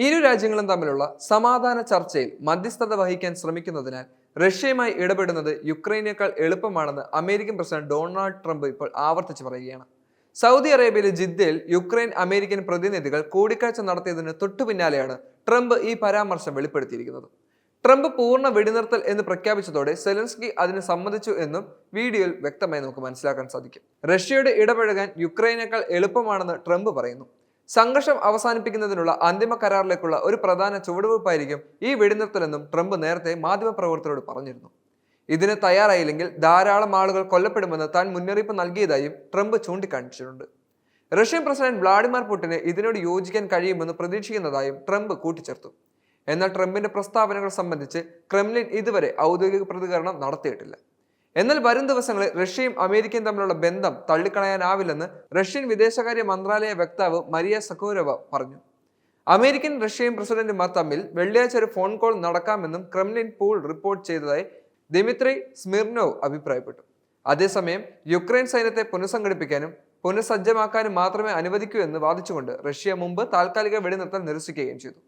ഇരു രാജ്യങ്ങളും തമ്മിലുള്ള സമാധാന ചർച്ചയിൽ മധ്യസ്ഥത വഹിക്കാൻ ശ്രമിക്കുന്നതിനാൽ റഷ്യയുമായി ഇടപെടുന്നത് യുക്രൈനേക്കാൾ എളുപ്പമാണെന്ന് അമേരിക്കൻ പ്രസിഡന്റ് ഡൊണാൾഡ് ട്രംപ് ഇപ്പോൾ ആവർത്തിച്ചു പറയുകയാണ്. സൗദി അറേബ്യയിലെ ജിദ്ദയിൽ യുക്രൈൻ അമേരിക്കൻ പ്രതിനിധികൾ കൂടിക്കാഴ്ച നടത്തിയതിന് തൊട്ടു പിന്നാലെയാണ് ട്രംപ് ഈ പരാമർശം വെളിപ്പെടുത്തിയിരിക്കുന്നത്. ട്രംപ് പൂർണ്ണ വെടിനിർത്തൽ എന്ന് പ്രഖ്യാപിച്ചതോടെ സെലൻസ്കി അതിന് സമ്മതിച്ചു എന്നും വീഡിയോയിൽ വ്യക്തമായി നമുക്ക് മനസ്സിലാക്കാൻ സാധിക്കും. റഷ്യയുടെ ഇടപഴകാൻ യുക്രൈനേക്കാൾ എളുപ്പമാണെന്ന് ട്രംപ് പറയുന്നു. സംഘർഷം അവസാനിപ്പിക്കുന്നതിനുള്ള അന്തിമ കരാറിലേക്കുള്ള ഒരു പ്രധാന ചുവടുവയ്പായിരിക്കും ഈ വെടിനിർത്തലെന്നും ട്രംപ് നേരത്തെ മാധ്യമപ്രവർത്തകരോട് പറഞ്ഞിരുന്നു. ഇതിന് തയ്യാറായില്ലെങ്കിൽ ധാരാളം ആളുകൾ കൊല്ലപ്പെടുമെന്ന് താൻ മുന്നറിയിപ്പ് നൽകിയതായും ട്രംപ് ചൂണ്ടിക്കാണിച്ചിട്ടുണ്ട്. റഷ്യൻ പ്രസിഡന്റ് വ്ളാഡിമിർ പുടിന് ഇതിനോട് യോജിക്കാൻ കഴിയുമെന്ന് പ്രതീക്ഷിക്കുന്നതായും ട്രംപ് കൂട്ടിച്ചേർത്തു. എന്നാൽ ട്രംപിന്റെ പ്രസ്താവനകൾ സംബന്ധിച്ച് ക്രെംലിൻ ഇതുവരെ ഔദ്യോഗിക പ്രതികരണം നടത്തിയിട്ടില്ല. എന്നാൽ വരും ദിവസങ്ങളിൽ റഷ്യയും അമേരിക്കയും തമ്മിലുള്ള ബന്ധം തള്ളിക്കളയാനാവില്ലെന്ന് റഷ്യൻ വിദേശകാര്യ മന്ത്രാലയ വക്താവ് മരിയ സഖോരോവ പറഞ്ഞു. അമേരിക്കൻ റഷ്യൻ പ്രസിഡന്റുമാർ തമ്മിൽ വെള്ളിയാഴ്ച ഒരു ഫോൺ കോൾ നടക്കാമെന്നും ക്രെംലിൻ പൂൾ റിപ്പോർട്ട് ചെയ്തതായി ദിമിത്രി സ്മിർനോവ് അഭിപ്രായപ്പെട്ടു. അതേസമയം യുക്രൈൻ സൈന്യത്തെ പുനഃസംഘടിപ്പിക്കാനും പുനഃസജ്ജമാക്കാനും മാത്രമേ അനുവദിക്കൂ എന്ന് വാദിച്ചുകൊണ്ട് റഷ്യ മുമ്പ് താൽക്കാലിക വെടിനിർത്തൽ നിരസിക്കുകയും ചെയ്തു.